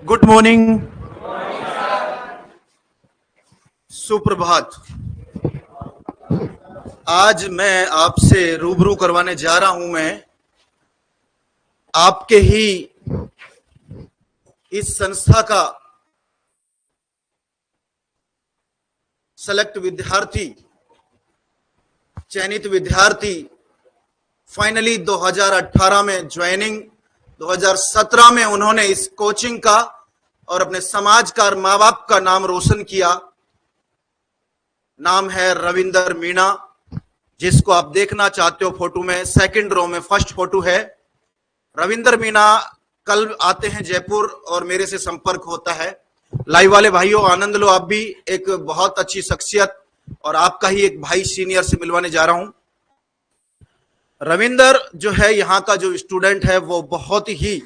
Good morning, सुप्रभात। आज मैं आपसे रूबरू करवाने जा रहा हूं। मैं आपके ही इस संस्था का सेलेक्ट विद्यार्थी, चयनित विद्यार्थी, फाइनली 2018 में ज्वाइनिंग, 2017 में उन्होंने इस कोचिंग का और अपने समाज का और माँ बाप का नाम रोशन किया। नाम है रविंदर मीणा, जिसको आप देखना चाहते हो फोटो में, सेकंड रो में फर्स्ट फोटो है। रविंदर मीणा कल आते हैं जयपुर और मेरे से संपर्क होता है। लाइव वाले भाइयों आनंद लो, आप भी। एक बहुत अच्छी शख्सियत और आपका ही एक भाई सीनियर से मिलवाने जा रहा हूं। रविंदर जो है, यहाँ का जो स्टूडेंट है, वो बहुत ही,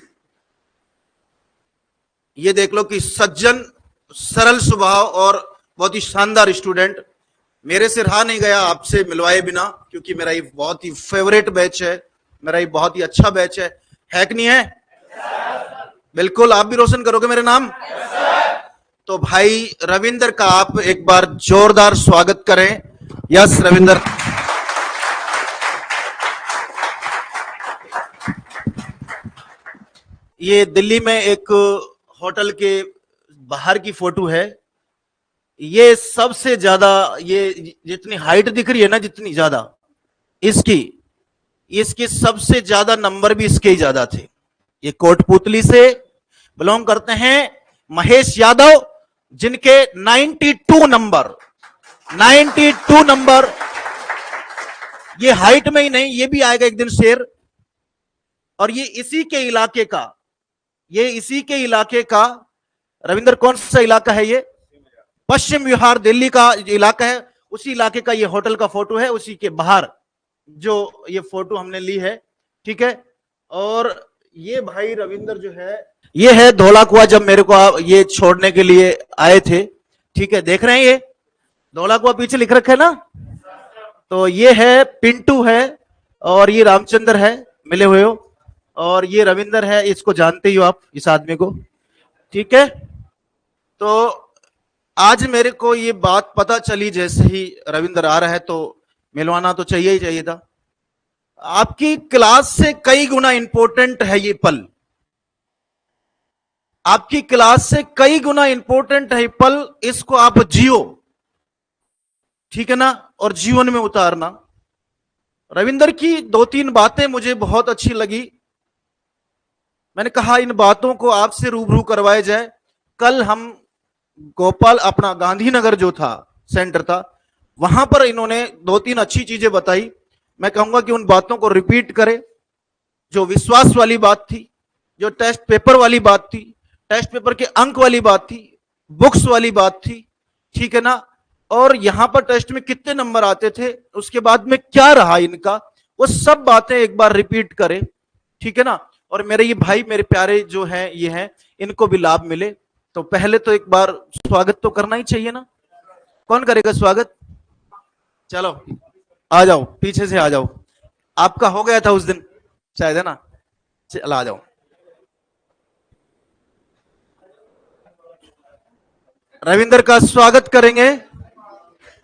ये देख लो कि सज्जन, सरल स्वभाव और बहुत ही शानदार स्टूडेंट। मेरे से रहा नहीं गया आपसे मिलवाए बिना, क्योंकि मेरा ये बहुत ही फेवरेट बैच है, मेरा ये बहुत ही अच्छा बैच है कि नहीं है? बिल्कुल, आप भी रोशन करोगे मेरे नाम। तो भाई रविंदर का आप एक बार जोरदार स्वागत करें। यस रविंदर। ये दिल्ली में एक होटल के बाहर की फोटो है। ये सबसे ज्यादा, ये जितनी हाइट दिख रही है ना, जितनी ज्यादा इसके सबसे ज्यादा नंबर भी इसके ही ज्यादा थे। ये कोटपुतली से बिलोंग करते हैं महेश यादव, जिनके 92 नंबर। ये हाइट में ही नहीं, ये भी आएगा एक दिन शेर। और ये इसी के इलाके का रविंदर, कौन सा इलाका है ये? पश्चिम बिहार, दिल्ली का इलाका है। उसी इलाके का ये होटल का फोटो है, उसी के बाहर जो ये फोटो हमने ली है, ठीक है। और ये भाई रविंदर जो है, ये है धौलाकुआ, जब मेरे को ये छोड़ने के लिए आए थे, ठीक है। देख रहे हैं ये धौलाकुआ पीछे लिख रखा है ना? तो ये है पिंटू है और ये रामचंद्र है, मिले हुए हो। और ये रविंदर है, इसको जानते ही हो आप, इस आदमी को, ठीक है। तो आज मेरे को ये बात पता चली, जैसे ही रविंदर आ रहा है तो मिलवाना तो चाहिए ही चाहिए था। आपकी क्लास से कई गुना इंपॉर्टेंट है ये पल, आपकी क्लास से कई गुना इंपॉर्टेंट है ये पल। इसको आप जियो, ठीक है ना, और जीवन में उतारना। रविंदर की 2-3 बातें मुझे बहुत अच्छी लगी। मैंने कहा इन बातों को आपसे रूबरू करवाया जाए। कल हम गोपाल, अपना गांधीनगर जो था सेंटर था, वहां पर इन्होंने 2-3 अच्छी चीजें बताई। मैं कहूंगा कि उन बातों को रिपीट करें। जो विश्वास वाली बात थी, जो टेस्ट पेपर वाली बात थी, टेस्ट पेपर के अंक वाली बात थी, बुक्स वाली बात थी, ठीक है ना, और यहां पर टेस्ट में कितने नंबर आते थे, उसके बाद में क्या रहा इनका, वो सब बातें एक बार रिपीट करें, ठीक है ना। और मेरे ये भाई, मेरे प्यारे जो हैं, ये हैं, इनको भी लाभ मिले। तो पहले तो एक बार स्वागत तो करना ही चाहिए ना। कौन करेगा स्वागत? चलो आ जाओ, पीछे से आ जाओ। आपका हो गया था उस दिन शायद, है ना? चलो आ जाओ। रविंदर का स्वागत करेंगे।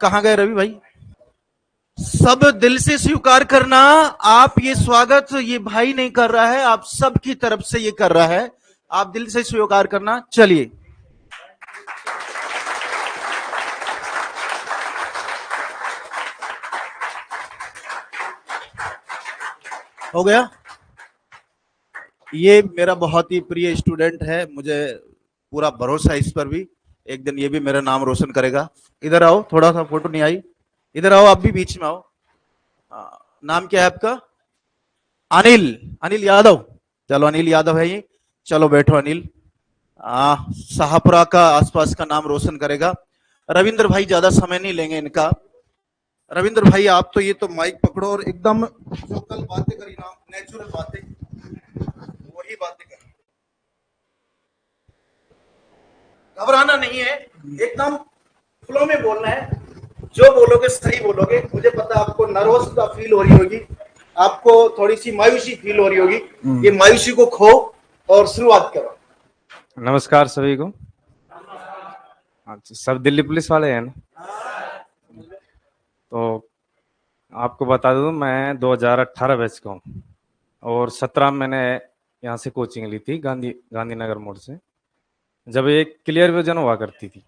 कहां गए रवि भाई? सब दिल से स्वीकार करना। आप ये स्वागत ये भाई नहीं कर रहा है, आप सबकी तरफ से ये कर रहा है। आप दिल से स्वीकार करना। चलिए, हो गया। ये मेरा बहुत ही प्रिय स्टूडेंट है, मुझे पूरा भरोसा है इस पर भी। एक दिन ये भी मेरा नाम रोशन करेगा। इधर आओ, थोड़ा सा फोटो नहीं आई, इधर आओ, आप भी बीच में आओ। नाम क्या है आपका? अनिल यादव। चलो अनिल यादव है ये, चलो बैठो अनिल। शाहपुरा का आसपास का नाम रोशन करेगा। रविंद्र भाई ज्यादा समय नहीं लेंगे इनका। रविंद्र भाई आप तो ये तो माइक पकड़ो और एकदम जो कल बातें करी ना, नेचुरल बातें, वही बातें करें। घबराना नहीं है, एकदम फ्लो में बोलना है। जो बोलोगे सही बोलोगे। मुझे पता आपको नर्वस का फील हो रही होगी, आपको थोड़ी सी मायूसी फील हो रही होगी। ये मायूसी को खो और शुरुआत करो। नमस्कार सभी को। अच्छा, सब दिल्ली पुलिस वाले हैं ना? तो आपको बता दूं, मैं 2018 बैच का हूँ और 17 में मैंने यहाँ से कोचिंग ली थी, गांधीनगर मोड़ से, जब एक क्लियर विजन हुआ करती थी,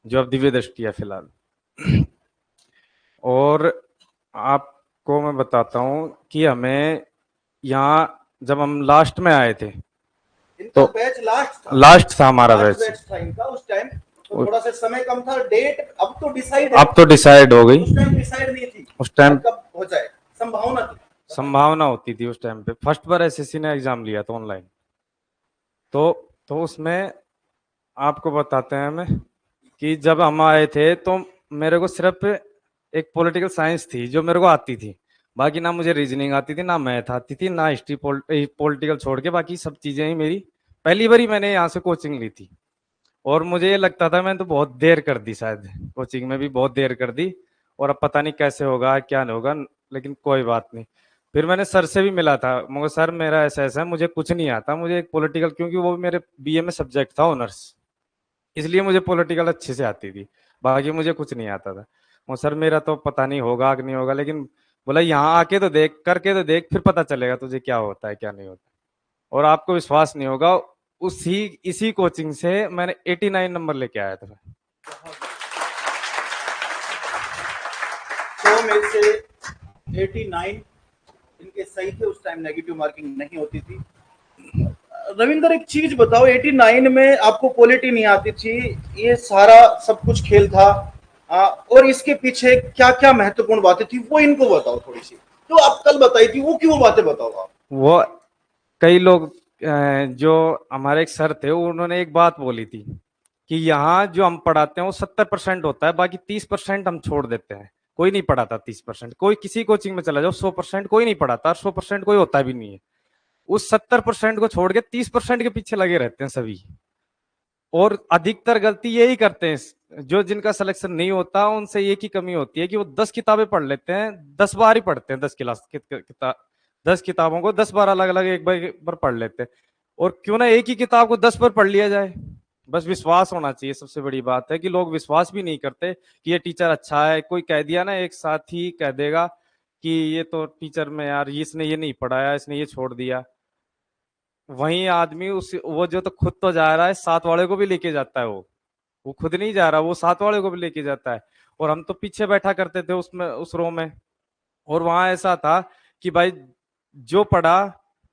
जो अब दिव्य दृष्टि है फिलहाल। और आपको मैं बताता हूँ कि हमें यहाँ जब हम लास्ट में आए थे, इनका तो बैच लास्ट था हमारा लास्ट बैच। बैच था इनका उस टाइम, तो थोड़ा सा समय कम था। डेट अब तो डिसाइड अब तो डिसाइड हो गई, उस टाइम डिसाइड नहीं थी, उस टाइम कब हो जाए संभावना थी। संभावना होती थी उस टाइम पे। फर्स्ट बार एसएससी ने एग्जाम लिया था ऑनलाइन, तो उसमें आपको बताते हैं हमें कि जब हम आए थे तो मेरे को सिर्फ एक पॉलिटिकल साइंस थी जो मेरे को आती थी, बाकी ना मुझे रीजनिंग आती थी, ना मैथ आती थी, ना हिस्ट्री। पॉलिटिकल छोड़ के बाकी सब चीजें ही मेरी पहली बार ही मैंने यहाँ से कोचिंग ली थी। और मुझे ये लगता था मैं तो बहुत देर कर दी, शायद कोचिंग में भी बहुत देर कर दी, और अब पता नहीं कैसे होगा क्या नहीं होगा, लेकिन कोई बात नहीं। फिर मैंने सर से भी मिला था, मगर सर मेरा ऐसा ऐसा है, मुझे कुछ नहीं आता, मुझे एक पॉलिटिकल, क्योंकि वो मेरे बीए में सब्जेक्ट था ऑनर्स, इसलिए मुझे पॉलिटिकल अच्छे से आती थी, बाकी मुझे कुछ नहीं आता था। वो सर मेरा तो पता नहीं होगा कि नहीं होगा, लेकिन बोला यहाँ आके तो देख, करके तो देख, फिर पता चलेगा तुझे क्या होता है क्या नहीं होता। और आपको विश्वास नहीं होगा, उसी इसी कोचिंग से मैंने 89 नंबर लेके आया था। 100 में से 89 इनके सही थे। उस टाइम नेगेटिव मार्किंग नहीं होती थी। रविंदर, एक चीज बताओ, 89 में आपको पॉलिटी नहीं आती थी, ये सारा सब कुछ खेल था, और इसके पीछे क्या क्या महत्वपूर्ण बातें थी वो इनको बताओ थोड़ी सी, जो आप कल बताई थी वो क्यों बातें बताओ आप। वो कई लोग, जो हमारे एक सर थे, उन्होंने एक बात बोली थी कि यहाँ जो हम पढ़ाते हैं वो 70% होता है, बाकी 30% हम छोड़ देते हैं। कोई नहीं पढ़ाता 30%, कोई किसी कोचिंग में चला जाओ 100% कोई नहीं पढ़ाता, 100% कोई होता भी नहीं है। उस 70% को छोड़ के 30% के पीछे लगे रहते हैं सभी। और अधिकतर गलती यही करते हैं, जो जिनका सिलेक्शन नहीं होता उनसे एक ही कमी होती है कि वो 10 किताबें पढ़ लेते हैं, 10 बार ही पढ़ते हैं, 10 किताबों को 10 बार अलग अलग एक बार पढ़ लेते हैं। और क्यों ना एक ही किताब को 10 बार पढ़ लिया जाए, बस विश्वास होना चाहिए। सबसे बड़ी बात है कि लोग विश्वास भी नहीं करते कि ये टीचर अच्छा है। कोई कह दिया ना, एक साथ ही कह देगा कि ये तो टीचर में यार इसने ये नहीं पढ़ाया, इसने ये छोड़ दिया। वही आदमी उस वो जो तो खुद तो जा रहा है, साथ वाले को भी लेके जाता है। वो खुद नहीं जा रहा, वो साथ वाले को भी लेके जाता है। और हम तो पीछे बैठा करते थे उसमें, उस रो में। और वहां ऐसा था कि भाई जो पढ़ा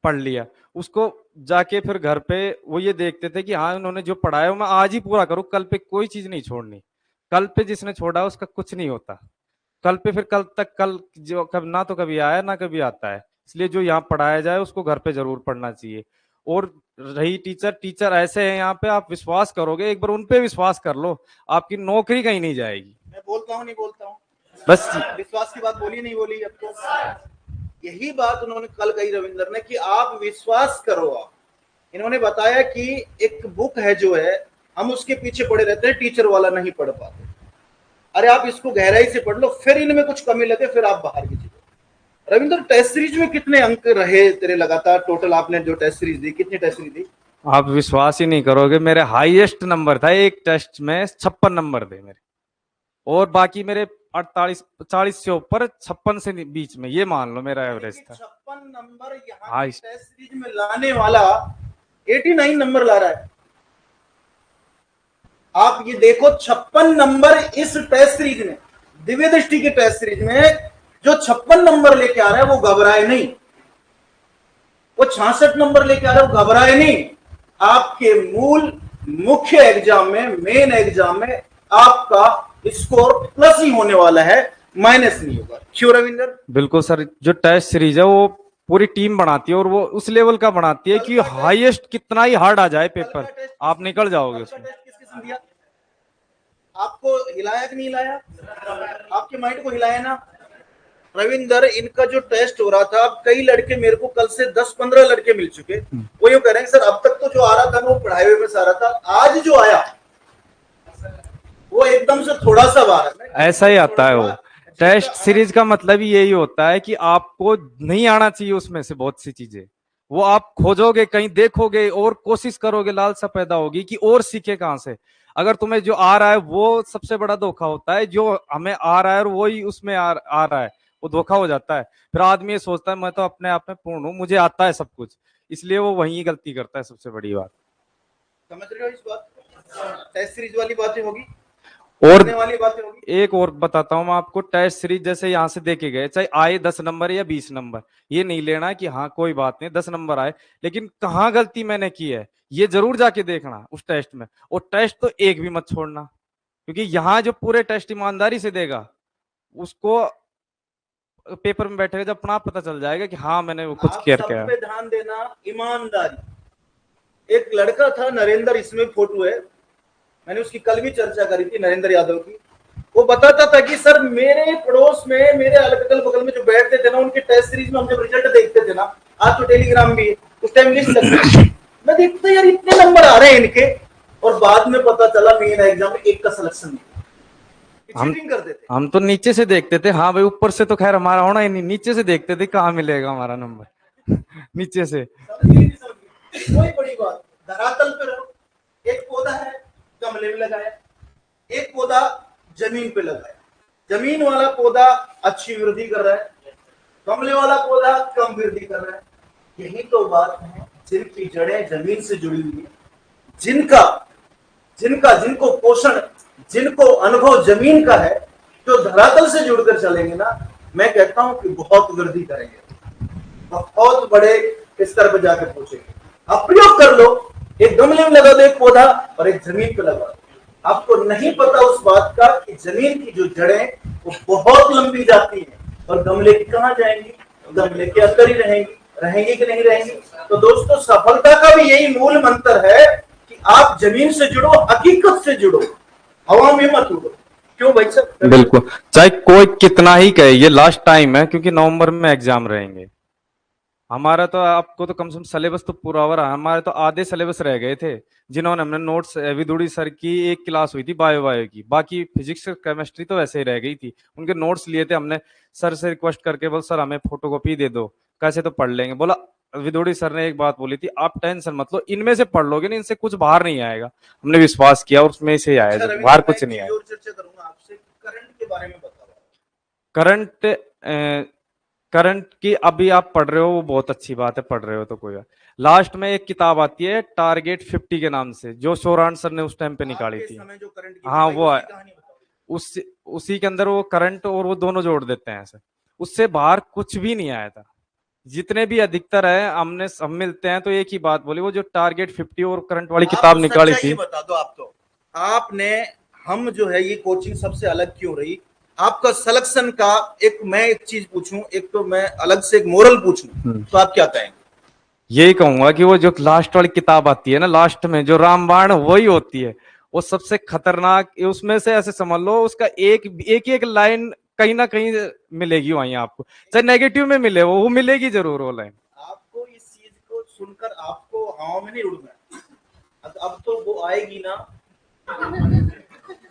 पढ़ लिया, उसको जाके फिर घर पे वो ये देखते थे कि हाँ उन्होंने जो पढ़ाया वो मैं आज ही पूरा करूँ, कल पे कोई चीज नहीं छोड़नी। कल पे जिसने छोड़ा उसका कुछ नहीं होता। कल पे फिर कल तक, कल जो कब ना तो कभी आया ना कभी आता है। इसलिए जो यहाँ पढ़ाया जाए उसको घर पे जरूर पढ़ना चाहिए। और रही टीचर ऐसे हैं यहाँ पे, आप विश्वास करोगे, एक बार उन पे विश्वास कर लो, आपकी नौकरी कहीं नहीं जाएगी। मैं बोलता हूँ नहीं बोलता हूँ, बस विश्वास की बात बोली नहीं बोली अब तो। यही बात उन्होंने कल कही रविंदर ने कि आप विश्वास करो। आप इन्होंने बताया कि एक बुक है जो है, हम उसके पीछे पड़े रहते हैं, टीचर वाला नहीं पढ़ पाते। अरे आप इसको गहराई से पढ़ लो, फिर इनमें कुछ कमी लगे फिर आप बाहर की चीजें। रविंदर, टेस्ट सीरीज में कितने अंक रहे तेरे लगातार टोटल? आपने जो टेस्ट सीरीज दी, कितनी टेस्ट सीरीज दी? आप विश्वास ही नहीं करोगे, मेरे हाईएस्ट नंबर था एक टेस्ट में, 56 नंबर थे मेरे। और बाकी मेरे 48 40 से ऊपर, 56 से बीच में, ये मान लो मेरा एवरेज था। 56 नंबर यहाँ हाँ, टेस्ट सीरीज में लाने वाला 89 नंबर ला रहा है। आप ये देखो, 56 नंबर इस टेस्ट सीरीज में, दिव्य दृष्टि की टेस्ट सीरीज में जो 56 नंबर लेके आ रहा है वो घबराए नहीं। वो 66 नंबर लेके आ रहा है वो घबराए नहीं। आपके मूल मुख्य एग्जाम में, मेन एग्जाम में आपका स्कोर प्लस ही होने वाला है, माइनस नहीं होगा। क्यों रविंदर? बिल्कुल सर, जो टेस्ट सीरीज है वो पूरी टीम बनाती है, और वो उस लेवल का बनाती है कि हाईएस्ट कितना ही हार्ड आ जाए पेपर, आप निकल जाओगे उसमें। किस किस्म दिया? आपको हिलाया कि नहीं हिलाया? आपके माइंड को हिलाया ना? रविंदर, इनका जो टेस्ट हो रहा था, अब कई लड़के, मेरे को कल से 10-15 लड़के मिल चुके, वो यूं कह रहे हैं सर अब तक तो जो आ रहा था वो पढ़ाए हुए में सारा था, आज जो आया वो एकदम से थोड़ा सा बाहर। ऐसा ही आता है वो टेस्ट सीरीज का मतलब ही यही होता है कि आपको नहीं आना चाहिए उसमें से बहुत सी चीजें, वो आप खोजोगे, कहीं देखोगे और कोशिश करोगे, लालसा पैदा होगी कि और सीखे कहां से। अगर तुम्हें जो आ रहा है वो सबसे बड़ा धोखा होता है, जो हमें आ रहा है और वही उसमें आ रहा है, वो धोखा हो जाता है। फिर आदमी ये सोचता है मैं तो अपने आप में पूर्ण हूँ, मुझे आता है सब कुछ, इसलिए वो वही गलती करता है, सबसे बड़ी बात। समझ रहे हो इस बात को? टेस्ट सीरीज वाली बातें होगी और वाली बातें होगी। एक और बताता हूँ मैं आपको, टेस्ट सीरीज जैसे यहाँ से देखे गए, चाहे आए 10 नंबर या 20 नंबर, ये नहीं लेना कि हाँ कोई बात नहीं 10 नंबर आए, लेकिन कहाँ गलती मैंने की है ये जरूर जाके देखना उस टेस्ट में। और टेस्ट तो एक भी मत छोड़ना, क्योंकि यहाँ जो पूरे टेस्ट ईमानदारी से देगा उसको पेपर में बैठेगा जब अपना आप पता चल जाएगा कि हाँ मैंने वो कुछ केयर किया। सब पे ध्यान देना, ईमानदारी। एक लड़का था नरेंद्र, इसमें फोटो है, मैंने उसकी कल भी चर्चा करी थी, नरेंद्र यादव की। वो बताता था कि सर मेरे पड़ोस में, मेरे अगल बगल में जो बैठते थे ना, उनके टेस्ट सीरीज में हम जब रिजल्ट देखते थे ना, आज तो टेलीग्राम भी है, उस टाइम लिस्ट लगती, मैं देखता यार इतने नंबर आ रहे हैं इनके, और बाद में पता चला मेन एग्जाम में एक का सिलेक्शन नहीं। चीटिंग करते थे। हम तो नीचे से देखते थे, हाँ भाई ऊपर से तो खैर हमारा होना ही नहीं, नीचे से देखते थे कहाँ मिलेगा हमारा नंबर नीचे से। कोई बड़ी बात, धरातल पे रहो। एक पौधा है गमले में लगाया, एक पौधा जमीन पे लगाया, जमीन वाला पौधा अच्छी वृद्धि कर रहा है, गमले वाला पौधा कम वृद्धि कर रहा है। यही तो बात है, जिनकी जड़ें जमीन से जुड़ी हुई है, जिनको पोषण, जिनको अनुभव जमीन का है, जो धरातल से जुड़कर चलेंगे ना, मैं कहता हूं कि बहुत वृद्धि करेंगे, बहुत बड़े स्तर पर जाकर पहुंचेंगे। आप प्रयोग कर लो, एक गमले में लगा दो एक पौधा और एक जमीन पे लगा दो, आपको नहीं पता उस बात का कि जमीन की जो जड़ें वो बहुत लंबी जाती हैं, और गमले की कहां जाएंगी, गमले के अंदर ही रहेंगी कि नहीं रहेंगी। तो दोस्तों, सफलता का भी यही मूल मंत्र है कि आप जमीन से जुड़ो, हकीकत से जुड़ो, हवा में मत उड़ो। क्यों भाई साहब? बिल्कुल, चाहे कोई कितना ही कहे, ये लास्ट टाइम है, क्योंकि नवंबर में एग्जाम रहेंगे। हमारा तो, आपको तो कम से कम सिलेबस तो पूरा हो रहा है, हमारे तो आधे सिलेबस रह गए थे, जिन्होंने हमने नोट्स, विदुड़ी सर की एक क्लास हुई थी बायो की, बाकी फिजिक्स केमिस्ट्री तो वैसे ही रह गई थी, उनके नोट्स लिए थे हमने, सर से रिक्वेस्ट करके, बोल सर हमें फोटोकॉपी दे दो, कैसे तो पढ़ लेंगे। बोला, विदुड़ी सर ने एक बात बोली थी, आप टेंशन मत लो, इनमें से पढ़ लोगे ना, इनसे कुछ बाहर नहीं आएगा। हमने विश्वास किया और उसमें से आया, बाहर कुछ नहीं आया। चर्चा करूंगा आपसे, करंट के बारे में बताओ। करंट की अभी आप पढ़ रहे हो, वो बहुत अच्छी बात है, पढ़ रहे हो तो कोई बात। लास्ट में एक किताब आती है टारगेट 50 के नाम से, जो शोरान सर ने उस टाइम पे निकाली थी। हाँ वो है, उसी के अंदर वो करंट और वो दोनों जोड़ देते हैं ऐसे, उससे बाहर कुछ भी नहीं आया था। जितने भी अधिकतर है, हमने सब मिलते हैं तो एक ही बात बोली, वो जो टारगेट 50 और करंट वाली किताब निकाली थी। बता दो आप, तो आपने, हम जो है ये कोचिंग सबसे अलग क्यों रही, आपका सिलेक्शन का मैं एक चीज पूछूं, एक तो मैं अलग से एक मोरल पूछूं, तो आप क्या कहेंगे? यही कहूंगा कि वो जो लास्ट वाली किताब आती है ना, लास्ट में जो रामबाण वही होती है, वो सबसे खतरनाक। उसमें से ऐसे समझ लो, उसका एक लाइन कहीं ना कहीं मिलेगी वहीं आपको, चाहे नेगेटिव में मिले, वो मिलेगी जरूर वो लाइन। आपको इस चीज को सुनकर आपको हवा में नहीं उड़ना, अब तो वो आएगी ना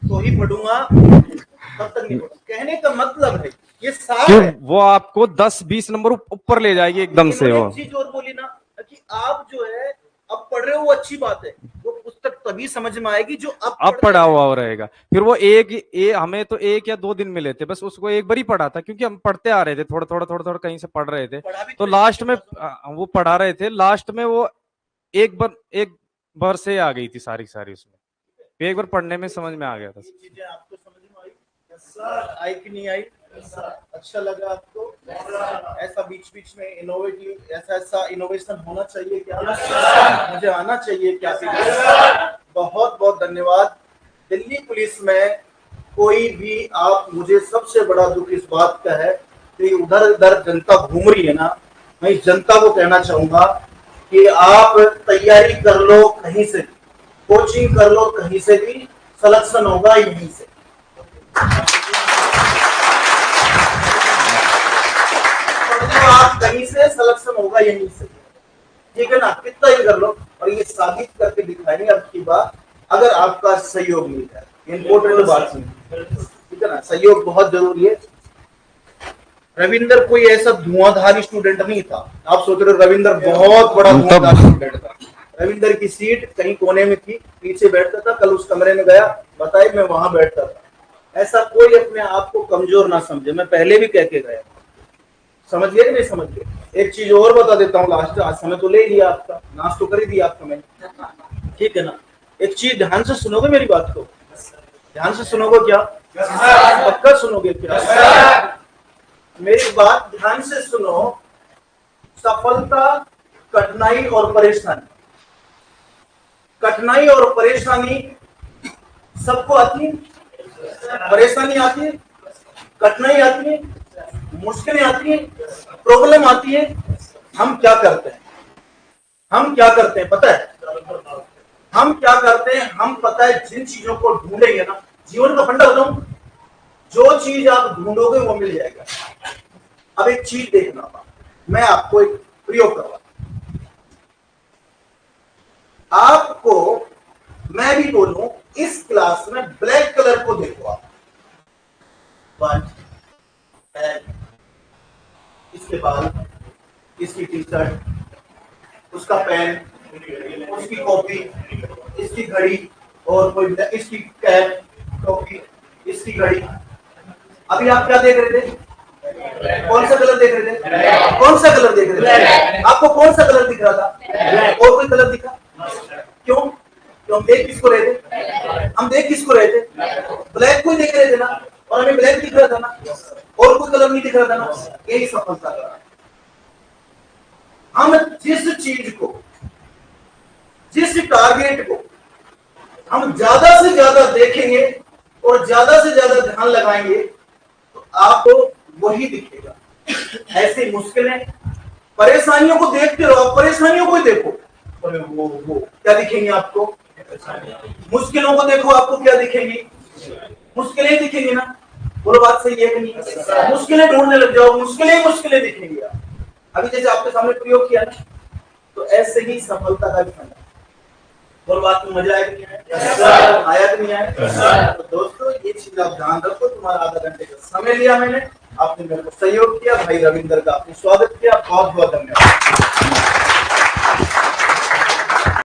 तो ही पढ़ूंगा, तब तक नहीं पढ़ूंगा। कहने का मतलब है ये सारा है, वो आपको 10-20 नंबर ऊपर ले जाएगी एकदम से। वो चीज और बोली ना कि आप जो है अब पढ़ रहे हो, वो अच्छी बात है, वो पुस्तक तभी समझ में आएगी जो अब पढ़ा हुआ रहेगा। फिर वो हमें तो 1 या 2 दिन मिले थे बस, उसको एक बार ही पढ़ा था, क्योंकि हम पढ़ते आ रहे थे, थोड़ा थोड़ा कहीं से पढ़ रहे थे, तो लास्ट में वो पढ़ा रहे थे, लास्ट में वो एक बार से आ गई थी सारी उसमें, एक बार पढ़ने में समझ में आ गया था। चीजें आपको समझ में आई कि नहीं आई? अच्छा लगा आपको? ऐसा बीच में इनोवेटिव, ऐसा इनोवेशन होना चाहिए क्या? मुझे आना चाहिए क्या? बहुत बहुत धन्यवाद। दिल्ली पुलिस में कोई भी, आप, मुझे सबसे बड़ा दुख इस बात का है कि उधर उधर जनता घूम रही है ना, मैं इस जनता को कहना चाहूंगा कि आप तैयारी कर लो कहीं से, कोचिंग कर लो कहीं से भी, सिलेक्शन होगा यहीं से। आप कहीं से, सिलेक्शन होगा यहीं से, ठीक है ना? कितना ही कर लो, और ये साबित करके दिखाएंगे अब की बात, अगर आपका सहयोग मिल जाए। इंपॉर्टेंट बात नहीं, ठीक है ना? सहयोग बहुत जरूरी है। रविंदर कोई ऐसा धुआंधारी स्टूडेंट नहीं था। आप सोच रहे हो रविंदर बहुत बड़ा धुआंधार स्टूडेंट था। रविंदर की सीट कहीं कोने में थी, पीछे बैठता था। कल उस कमरे में गया, बताए मैं वहां बैठता था। ऐसा कोई अपने आप को कमजोर ना समझे, मैं पहले भी कह के गया। समझ गए कि नहीं समझ गए? एक चीज और बता देता हूँ लास्ट, आज समय तो ले लिया आपका, नाश तो कर ही दिया आपका मैंने, ठीक है ना। एक चीज ध्यान से सुनोगे मेरी बात को, ध्यान से सुनोगे क्या? पक्का सुनोगे क्या? मेरी बात ध्यान से सुनो। सफलता, कठिनाई और परेशानी, कठिनाई और परेशानी सबको आती है। परेशानी आती है, कठिनाई आती है, मुश्किलें आती है, प्रॉब्लम आती है। हम क्या करते हैं? हम क्या करते हैं पता है? हम क्या करते हैं? हम पता है जिन चीजों को ढूंढेंगे ना, जीवन का फंडा बताऊं, जो चीज आप ढूंढोगे वो मिल जाएगा। अब एक चीज देखना, मैं आपको एक प्रयोग करवा, आपको मैं भी बोलूं, इस क्लास में ब्लैक कलर को देखो आप, इसके बाल, इसकी टी शर्ट, उसका पेन, उसकी कॉपी, इसकी घड़ी, और कोई इसकी कैप, टोपी, इसकी घड़ी। अभी आप क्या देख रहे थे? कौन सा कलर देख रहे थे? कौन सा कलर देख रहे थे? आपको कौन सा कलर दिख रहा था? और कोई कलर दिखा? क्यों? क्यों हम देख किसको रहे थे? हम देख किसको रहे थे? ब्लैक को देख रहे थे ना, और हमें ब्लैक दिख रहा था ना, और कोई कलर नहीं दिख रहा था ना। यही सफलता का, हम जिस चीज को, जिस टारगेट को हम ज्यादा से ज्यादा देखेंगे और ज्यादा से ज्यादा ध्यान लगाएंगे तो आपको वही दिखेगा। ऐसी मुश्किलें, परेशानियों को देखते रहो, आप परेशानियों को ही देखो, वो क्या दिखेंगे आपको? मुश्किलों को देखो, आपको क्या दिखेंगी? मुश्किलें दिखेंगी ना। बोलो बात सही है कि नहीं? मुश्किलें ढूंढने लग जाओ, मुश्किलें दिखेंगी। अभी जैसे आपके सामने प्रयोग किया ना, तो ऐसे ही सफलता का भी फंडा। बोलो बात में मजा आया कि नहीं आया? आया कि नहीं आया? तो दोस्तों ये चीज आप ध्यान रखो। तुम्हारा आधा घंटे का समय लिया मैंने, आपने मेरे को सहयोग किया। भाई रविंदर का आपने स्वागत किया, बहुत बहुत धन्यवाद।